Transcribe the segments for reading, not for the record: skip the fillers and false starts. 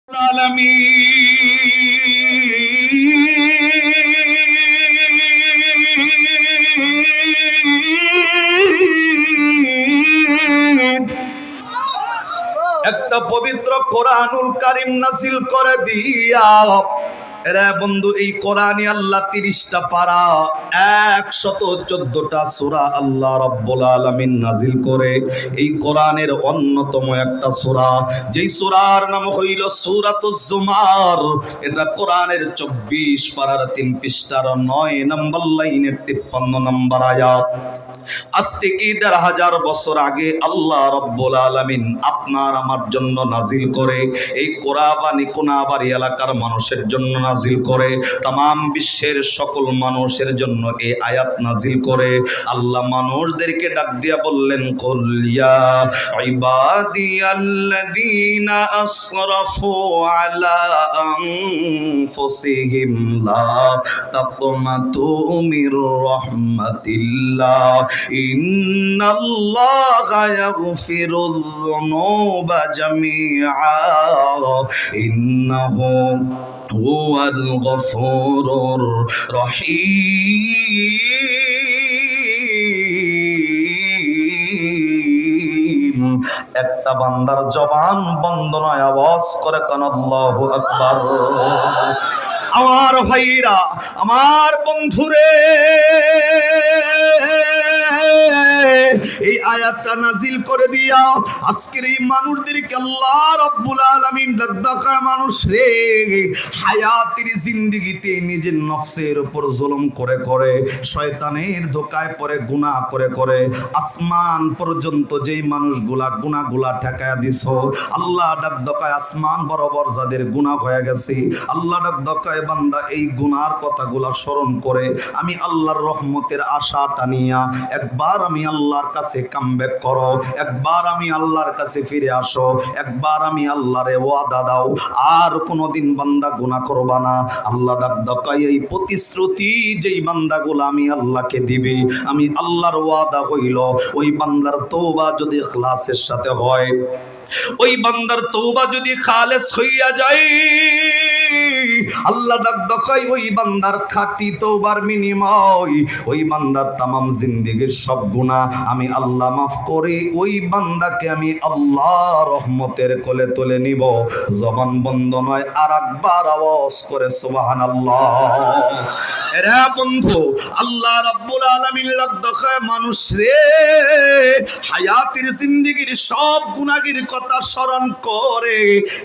একটা পবিত্র কোরআনুল কারীম নাযিল করে দিয়া, রে বন্ধু, এই কোরআনে আল্লাহ 30টা পারা 114টা সূরা আল্লাহ রাব্বুল আলামিন নাযিল করে। এই কোরআনের অন্যতম একটা সূরা, যেই সূরার নাম হইল সূরাতুজ জুমার। এটা কোরআনের 24 পারার 3 পৃষ্ঠার 9 নম্বর লাইনের 53 নম্বর আয়াত। আজ থেকে ১৫০০ বছর আগে আল্লাহ রাব্বুল আলামিন আপনার আমার জন্য নাজিল করে। এই কোনাবাড়ি এলাকার মানুষের জন্য নাজিল করে, তামাম বিশ্বের সকল মানুষের জন্য এই আয়াত নাজিল করে। আল্লাহ মানুষদেরকে ডাক দিয়া বললেন, কুল ইয়া ইবাদিয়াল্লাযীনা আসরাফু আলা আনফুসিহিম লা তাকনাতু মির রাহমাতিল্লাহ ইন্নাল্লাহা ইয়াগফিরুয যুনুবা জামিআ ইন্নাহু হুয়াল গফুরুর রহিম। একটা বান্দার জবান বন্ধ নয়, আওয়াজ করে কান আল্লাহু আকবার। আমার ভাইরা, আমার বন্ধুরে, এই আয়াতটা নাজিল করে দিয়া আজকের এই মানুষদেরকে আল্লাহ রাব্বুল আলামিন ডাকা, মানুষ রে, হায়াতের জিন্দেগিতে নিজের নফসের উপর জুলুম করে করে, শয়তানের ধোকায় পড়ে, গুনাহ করে করে আসমান পর্যন্ত যেই মানুষগুলা গুনাহগুলা ঠেকায়া দিছো, আল্লাহ ডাক দকায় আসমান বরাবর যাদের গুনাহ হয়ে গেছে, আল্লাহ ডাক দকায় বান্দা এই গুনার কথাগুলা স্মরণ করে আমি আল্লাহর রহমতের আশাটা নিয়া একবার আমি আল্লাহর কাছে কামব্যাক করো, একবার আমি আল্লাহর কাছে ফিরে আসো, একবার আমি আল্লাহরে ওয়াদা দাও আর কোনোদিন বান্দা গুনাহ করবা না। আল্লাহ ডাক দকায় এই প্রতিশ্রুতি যেই বান্দাগুলো আমি আল্লাহকে দিবে, আমি আল্লাহর ওয়াদা হইল ওই বান্দার তওবা যদি ইখলাসের সাথে হয়, ওই বান্দার তওবা যদি খালেস হইয়া যায়, আল্লাহ ডাক দকায় ওই বান্দার খাঁটি তওবার বিনিময় ওই বান্দার তামাম জিন্দেগীর সব গুনাহ আমি আল্লাহ মাফ করে ওই বান্দাকে আমি আল্লাহ রহমতের কোলে তুলে নিব। জবান বন্ধ নয়, আর একবার আওয়াজ করে সুবহানাল্লাহ। এরা বন্ধু, আল্লাহ রাব্বুল আলামিন ডাক দকায় মানুষ রে, হায়াতের জিন্দেগীর সব গুনাহের কথা স্মরণ করে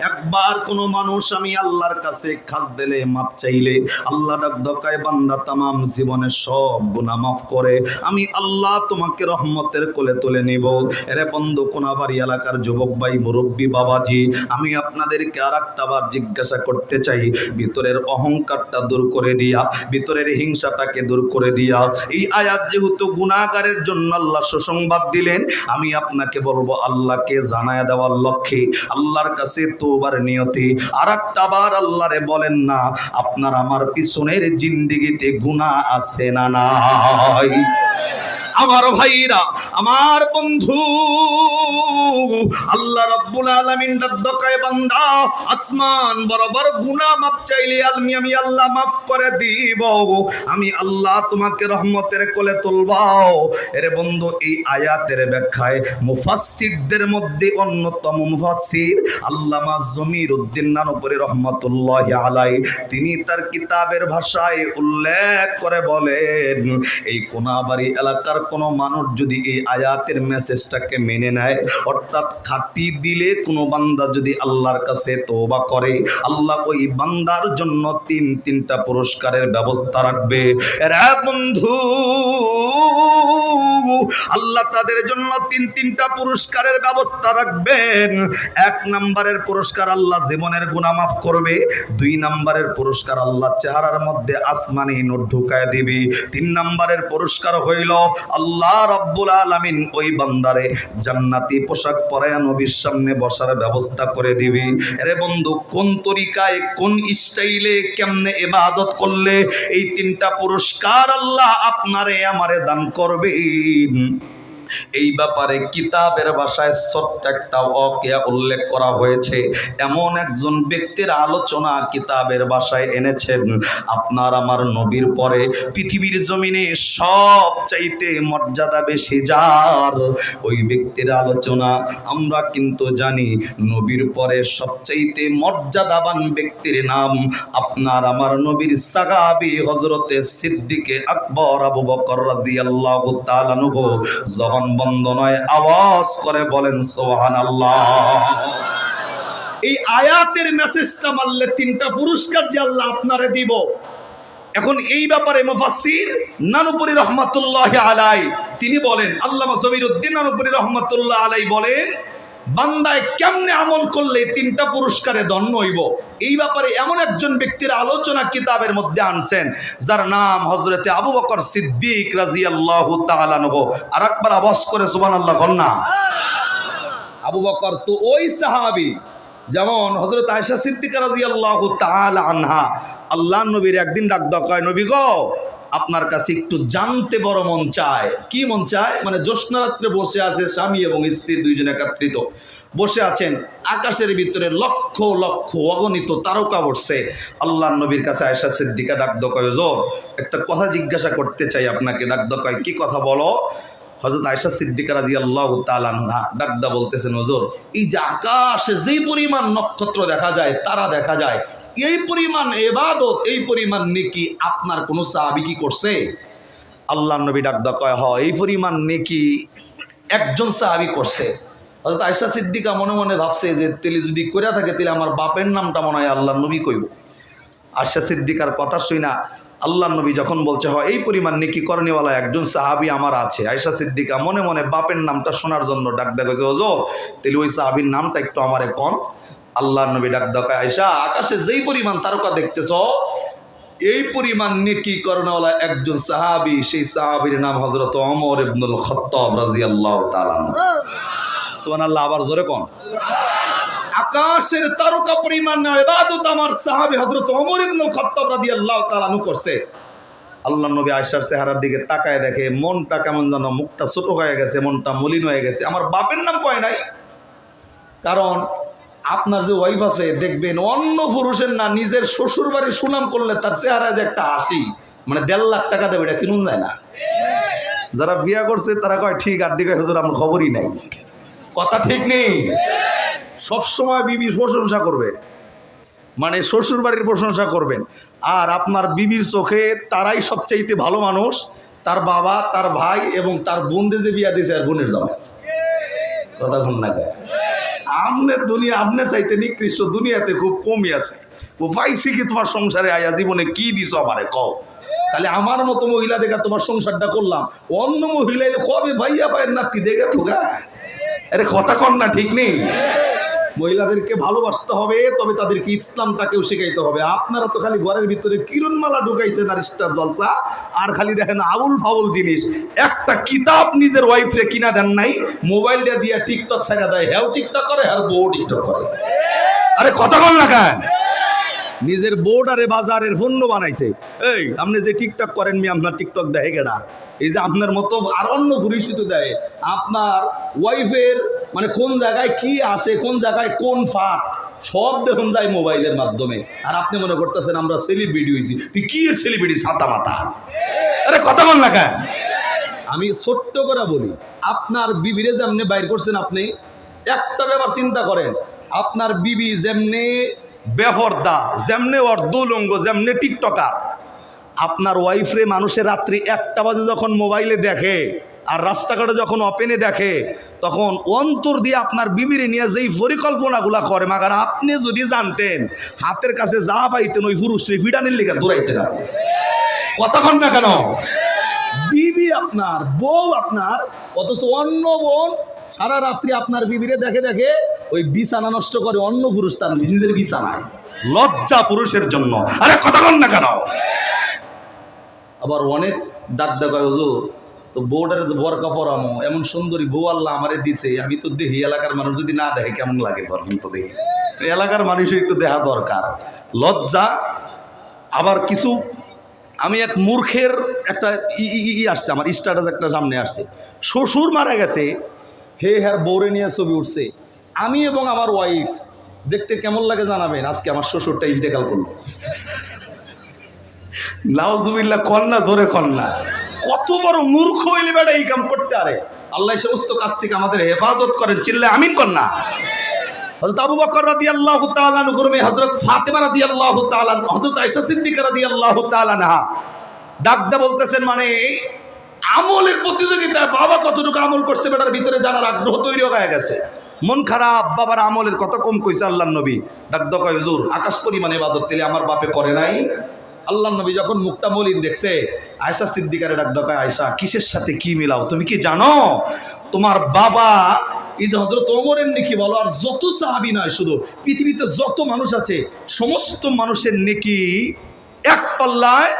একবার কোন মানুষ আমি আল্লাহর কাছে খাস দিলে, মাপ চাইলে, আল্লাহ ডাক দকায় বান্দা তামাম জীবনের সব গুনাহ মাফ করে আমি আল্লাহ তোমাকে রহমতের কোলে তুলে নিব। এরে বন্ধু, কোনাবাড়ি এলাকার যুবক ভাই, মুরব্বী বাবাজি, আমি আপনাদেরকে আরেকটা বার জিজ্ঞাসা করতে চাই, ভিতরের অহংকারটা দূর করে দিয়া, ভিতরের হিংসাটাকে দূর করে দিয়া, এই আয়াত যেহেতু গুনাহগারের জন্য আল্লাহ সুসংবাদ দিলেন, আমি আপনাকে বলবো আল্লাহকে জানায়া দেওয়ার লক্ষ্যে, আল্লাহর কাছে তওবার নিয়তে আরেকটা বার আল্লাহরে বলেন না, আপনার আমার পিছনের জিন্দেগিতে গুনাহ আছে না নাই? আমার ভাইরা, আমার বন্ধু, আল্লাহ রাব্বুল আলামিন ডাক দকায় বান্দা আসমান বরাবর গুনাহ মাফ চাইলে আমি আল্লাহ মাফ করে দিব, আমি আল্লাহ তোমাকে রহমতের কোলে তুলব। এরে বন্ধু, এই আয়াতের ব্যাখ্যায় মুফাসসিরদের মধ্যে অন্যতম মুফাসসির আল্লামা জমিরউদ্দিন নানুপুরী রহমাতুল্লাহি আলাইহি, তিনি তার কিতাবের ভাষায় উল্লেখ করে বলেন, এই কোনাবাড়ি এলাকার কোন মানুষ যদি এই আয়াতের মেসেজটাকে মেনে নেয়, অর্থাৎ খাঁটি দিলে কোনো বান্দা যদি আল্লাহর কাছে তওবা করে, আল্লাহ ওই বান্দার জন্য তিনটা পুরস্কারের ব্যবস্থা রাখবে। এরা বন্ধু, আল্লাহ তাদের জন্য তিনটা পুরস্কারের ব্যবস্থা রাখবেন। 1 নম্বরের পুরস্কার আল্লাহ জীবনের গুনাহ মাফ করবে, 2 নম্বরের পুরস্কার আল্লাহ চেহারার মধ্যে আসমানি নূর ঢুকায় দিবে, 3 নম্বরের পুরস্কার হইল আল্লাহ রাব্বুল আলামিন ওই বান্দারে জান্নাতি পোশাক পরায়া নবীর সামনে বসার ব্যবস্থা করে দিবে। আরে বন্ধু, কোন তরিকায়, কোন স্টাইলে, কেমনে ইবাদত করলে এই 3টা পুরস্কার আল্লাহ আপনারে আমারে দান করবেন, এই ব্যাপারে কিতাবের ভাষায় ছোট্ট একটা ওয়াকিয়া উল্লেখ করা হয়েছে। এমন একজন ব্যক্তির আলোচনা কিতাবের ভাষায় এনেছেন, আপনার আমার নবীর পরে পৃথিবীর জমিনে সবচাইতে মর্যাদা বেশি যার, ওই ব্যক্তির আলোচনা। আমরা কিন্তু জানি নবীর পরে সবচাইতে মর্যাদাবান ব্যক্তির নাম আপনার আমার নবীর সাহাবী হযরতে সিদ্দিকে আকবর আবু বকর রাদিয়াল্লাহু তাআলা আনহু। জবান বন্ধ নয়, আওয়াজ করে বলেন সুবহানাল্লাহ। এই আয়াতের মেসেজটা মানলে তিনটা পুরস্কার যে আল্লাহ আপনারে দিব। এখন এই ব্যাপারে মুফাসসির নানুপুরী রহমাতুল্লাহি আলাইহি তিনি বলেন, আল্লামা জমিরউদ্দিন নানুপুরী রহমাতুল্লাহ আলাইহি বলেন, বান্দায় কেমনে আমল করলে তিনটা পুরস্কারে ধন্য হইব, এই ব্যাপারে এমন একজন ব্যক্তির আলোচনা কিতাবের মধ্যে আনছেন যার নাম হযরতে আবু বকর সিদ্দিক রাদিয়াল্লাহু তাআলা আনহু। আর একবার আওয়াজ করে সুবহানাল্লাহ বল না। আবু বকর তো ওই সাহাবী যেমন হযরত আয়েশা সিদ্দিকা রাদিয়াল্লাহু তাআলা আনহা আল্লাহর নবীর একদিন ডাক দেওয়া, কয় নবী গো, আপনার কাছে একটু জানতে বড় মন চায়। কি মন চায়? মানে জ্যোৎস্না রাত্রে বসে আছে স্বামী এবং স্ত্রী দুইজন একত্রিত বসে আছেন, আকাশের ভিতরে লক্ষ লক্ষ অগণিত তারকা বসছে। আল্লাহর নবীর কাছে আয়েশা সিদ্দিকা ডাক দেওয়া, কয় হুজুর একটা কথা জিজ্ঞাসা করতে চাই আপনাকে। ডাক দেওয়া, কয় কি কথা বলো। হযরত আয়েশা সিদ্দিকা রাদিয়াল্লাহু তাআলা আনহা ডাকদা বলতেছেন, হুজুর এই যে আকাশে যেই পরিমাণ নক্ষত্র দেখা যায়, তারা দেখা যায়, এই পরিমাণ ইবাদত, এই পরিমাণ নেকি আপনার কোন সাহাবী কি করছে? আল্লাহর নবী ডাকদা কয়, হ এই পরিমাণ নেকি একজন সাহাবী করছে। হযরত আয়েশা সিদ্দিকা মনে মনে ভাবছে যে তেলি যদি কইরা থাকে তাহলে আমার বাপের নামটা মনে হয় আল্লাহর নবী কইব। আয়েশা সিদ্দিকার কথা শুনা আল্লাহর নবী যখন বলছে হয় এই পরিমাণ নেকি করণীওয়ালা একজন সাহাবী আমার আছে, আয়েশা সিদ্দিকা মনে মনে বাপের নামটা শোনার জন্য ডাক দেয়া কইছে, ওজো তাহলে ওই সাহাবীর নামটা একটু আমারে কোন। আল্লাহর নবী ডাক দেয়া কয়, আয়েশা আকাশে যেই পরিমাণ তারকা দেখতেছ, এই পরিমাণ নেকি করণীওয়ালা একজন সাহাবী, সেই সাহাবীর নাম হযরত ওমর ইবনুল খাত্তাব রাদিয়াল্লাহু তাআলা। সুবহানাল্লাহ, আবার জোরে কোন। আকাশের তারকা পরিমাণ ইবাদত আমার সাহাবী হযরত ওমর ইবনুল খাত্তাব রাদিয়াল্লাহু তাআলা আনহু করছে। আল্লাহর নবী আয়েশার চেহারার দিকে তাকায় দেখে মনটা কেমন যেন, মুখটা ছোট হয়ে গেছে, মনটা মলিন হয়ে গেছে। আমার বাপের নাম কয় নাই। কারণ আপনার যে ওয়াইফ আছে দেখবেন অন্য পুরুষের না, নিজের শ্বশুর বাড়ির সুনাম করলে তার চেহারায় যে একটা হাসি, মানে 1.5 লাখ টাকা দেবে, এটা কিনুন যায় না। যারা বিয়া করছে তারা কয় ঠিক, আর দিকে হুজুর আমার খবরই নাই। কথা ঠিক নেই? সবসময় বিবির প্রশংসা করবেন, মানে শ্বশুর বাড়ির প্রশংসা করবেন। আর আপনার বিবির চোখে তারাই সবচাইতে ভালো মানুষ, তার বাবা, তার ভাই এবং তার বোনরে যে বিয়া দিয়েছে আর বোনের জামাই। কথা ঘন না গায়। আমনের দুনিয়া আপনার চাইতে নিকৃষ্ট দুনিয়াতে খুব কমই আছে। ও পাইছি কি তোমার সংসারে আয়া জীবনে কি দিছ আমারে কও। তাহলে আমার মতো মহিলা দেখা তোমার সংসারটা করলাম, অন্য মহিলা কবে ভাইয়া ভাইয়ের নাতি দেখে তো গা। আরে কথা কন না, ঠিক নেই? মহিলাদেরকে ভালোবাসতে হবে, তবে তাদেরকে ইসলামটাকেও শেখাইতে হবে। আপনারা তো খালি ঘরের ভিতরে কিরণমালা ঢুকাইছেন আর স্টার জলসা, আর খালি দেখেন আউল ফাউল জিনিস। একটা কিতাব নিজের ওয়াইফরে কিনা দেন নাই, মোবাইলটা দিয়ে টিকটক ছাড়া দেয়, হ্যাঁ টিকটক করে, হ্যাঁ বউ টিকটক করে। আরে কথা বল না কেন? নিজের বোর্ড আরে বাজারের পণ্য বানাইছে। এই আপনি যে টিকটক করেন, মি আপনার টিকটক দেয় কেডা? এই যে আপনার মতো আর অন্য পরিচিত দেয় আপনার ওয়াইফের, মানে কোন জায়গায় কি আছে, কোন জায়গায় কোন ফাট, সব দেখুন যায় মোবাইলের মাধ্যমে। আর আপনি মনে করতেছেন আমরা সেলিব্রিটি হয়েছি। তুই কি সেলিব্রিটি? ছাতা মাথা। আরে কথা বল না কেন? আমি ছোট্ট করে বলি, আপনার বিবিরে যেমনি বাইর করছেন, আপনি একটা ব্যাপার চিন্তা করেন, আপনার বিবি যেমনি বেফরদা, যেমনে অর্ধলঙ্গ, যেমনে টিকটকার, আপনার ওয়াইফরে মানুষের রাত্রি 1টা বাজে যখন মোবাইলে দেখে আর রাস্তাঘাটে যখন ওপেনে দেখে, তখন অন্তর দিয়ে আপনার বিবিরে নিয়ে যেই পরিকল্পনাগুলা করে, মাগার আপনি যদি জানতেন হাতের কাছে যা পাইতেন ওই পুরুষরে ফিডানির লিগে দৌড়াইতেন। কথা কন না কেন? বিবি আপনার, বউ আপনার, অথচ অন্য বোন সারা রাত্রি আপনার বিবিরে দেখে দেখে ওই বিছানা নষ্ট করে অন্য পুরুষ তার নিজের বিছানায়। লজ্জা পুরুষের জন্য। আরে কথা কন না কেন? আবার অনেক ডাক দেখায়, হুজুর তো বউটারে বরকা পরামো, এমন সুন্দরী বউ আল্লাহ আমারে দিছে, আমি তো দেখি এলাকার মানুষ যদি না দেখে কেমন লাগে, তো দেখি এলাকার মানুষের একটু দেখা দরকার। লজ্জা। আবার কিছু আমি এক মূর্খের একটা আসছে, আমার স্ট্যাটাস একটা সামনে আসছে, শ্বশুর মারা গেছে, হ্যার বউরে নিয়ে ছবি উঠছে, আমি এবং আমার ওয়াইফ, দেখতে কেমন লাগে জানাবেন, আজকে আমার শ্বশুরটা ইন্তেকাল করলো। নাউজুবিল্লাহ, কন্যা জোরে কন্যা, কত বড় মূর্খ হইলে বেটা এই কাম করতে আরে। আল্লাহ এই সমস্ত কাজ থেকে আমাদের হেফাজত করেন, চিল্লে আমিন কন্যা। হযরত আবু বকর রাদিয়াল্লাহু তাআলা আনহু, হযরত ফাতেমা রাদিয়াল্লাহু তাআলা, হযরত আয়েশা সিদ্দিকা রাদিয়াল্লাহু তাআলা আনহা ডাকদা বলতেছেন, মানে আমলের প্রতিযোগিতায় বাবা কতটুকু আমল করছে বেটার ভিতরে জানার আগ্রহ তৈরি হয়ে গেছে। মন খারাপ, বাবার আমলের কথা কম কইছে আল্লাহর নবী। ডাকদা কয়, হুজুর আকাশ পরিমাণে ইবাদত তেলে আমার বাপে করে নাই। আল্লাহর নবী যখন মুখটা মলিন দেখছে, আয়েশা সিদ্দিকারে ডাকদা কয়, আয়েশা কিসের সাথে কি মিলাও, তুমি কি জানো তোমার বাবা এই যে হযরত ওমরের নেকি বলো, আর যত সাহাবী নয়, শুধু পৃথিবীতে যত মানুষ আছে সমস্ত মানুষের নেকি এক পাল্লায়,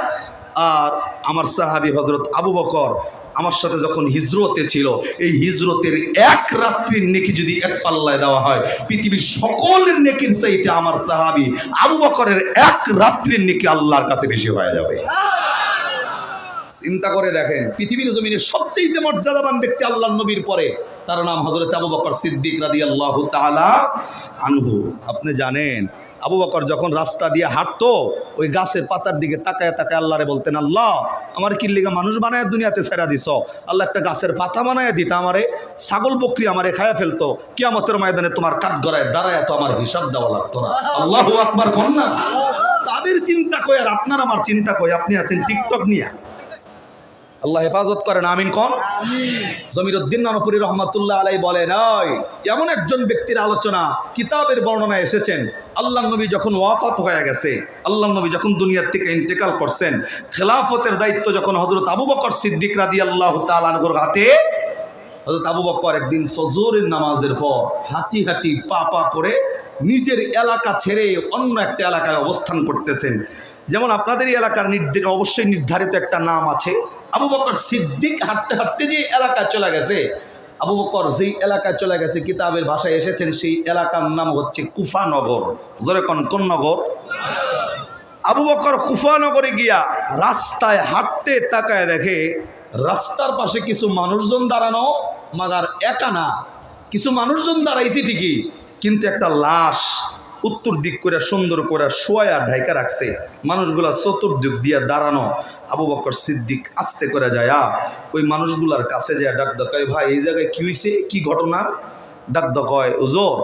আর আমার সাহাবী হযরত আবু বকর আমার সাথে যখন হিজরতে ছিল, এই হিজরতের এক রাত্রির নেকি যদি এক পাল্লায় দেওয়া হয়, পৃথিবীর সকলের নেকির চাইতে আমার সাহাবী আবু বকরের এক রাত্রির নেকি আল্লাহর কাছে বেশি হয়ে যাবে। চিন্তা করে দেখেন, পৃথিবীর জমিনে সবচেয়ে মর্যাদাবান ব্যক্তি আল্লাহর নবীর পরে, তার নাম হযরত আবু বকর সিদ্দিক রাদিয়াল্লাহু তাআলা আনহু। আপনি জানেন আবু বকর যখন রাস্তা দিয়ে হাঁটতো, ওই গাছের পাতার দিকে তাকায় তাকায় আল্লাহরে বলতেন, আল্লাহ আমার কি লিগা মানুষ বানায় দুনিয়াতে ছেড়া দিছ, আল্লাহ একটা গাছের পাতা বানায় দিতা আমারে, ছাগল বকরি আমারে খায়া ফেলতো, কিয়ামতের ময়দানে তোমার কাঠগড়ায় দাঁড়ায় তো আমার হিসাব দেওয়া লাগতো না। আল্লাহু আকবার কোন না। তাদের চিন্তা কই আর আপনার আমার চিন্তা কই? আপনি আছেন টিকটক নিয়ে। আল্লাহ হেফাজত করেন, আমিন কোন। জমিরউদ্দিন নানপুরি রহমাতুল্লাহ আলাইহি বলেন, এমন একজন ব্যক্তির আলোচনা কিতাবের বর্ণনায় এসেছেন, আল্লাহ নবী যখন ওয়াফাত হয়ে গেছে, আল্লাহ নবী যখন দুনিয়ার থেকে ইন্তেকাল করছেন, খেলাফতের দায়িত্ব যখন হযরত আবু বকর সিদ্দিক রাদিয়াল্লাহু তাআলা আনহুর হাতে, হযরত আবু বকর একদিন ফজরের নামাজের পর হাঁটি হাঁটি পা পা করে নিজের এলাকা ছেড়ে অন্য একটা এলাকায় অবস্থান করতেছেন। যেমন আপনাদের এই এলাকার অবশ্যই নির্ধারিত একটা নাম আছে। আবু বকর সিদ্দিক হাঁটতে হাঁটতে যে এলাকায় চলে গেছে, আবু বকর যেই এলাকায় চলে গেছে, কিতাবের ভাষায় এসেছেন সেই এলাকার নাম হচ্ছে কুফানগর। জোরে কোন নগর? আবু বকর কুফানগরে গিয়া রাস্তায় হাঁটতে তাকায় দেখে রাস্তার পাশে কিছু মানুষজন দাঁড়ানো, মাগার একা না, কিছু মানুষজন দাঁড়াইছে ঠিকই, কিন্তু একটা লাশ উত্তর দিক করে সুন্দর করে শোয়া ঢাইকা রাখছে, মানুষগুলা চতুর্দিক দিয়া দাঁড়ানো। আবু বকর সিদ্দিক আস্তে করে যায় ওই মানুষগুলার কাছে যায়, ডাক কয়, ভাই এই জায়গায় কি হয়েছে, কি ঘটনা? ডাক কয়, হুজুর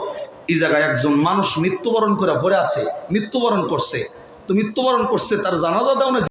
এই জায়গায় একজন মানুষ মৃত্যুবরণ করে পড়ে আছে, মৃত্যুবরণ করছে, তো মৃত্যুবরণ করছে, তার জানাজা দাও না।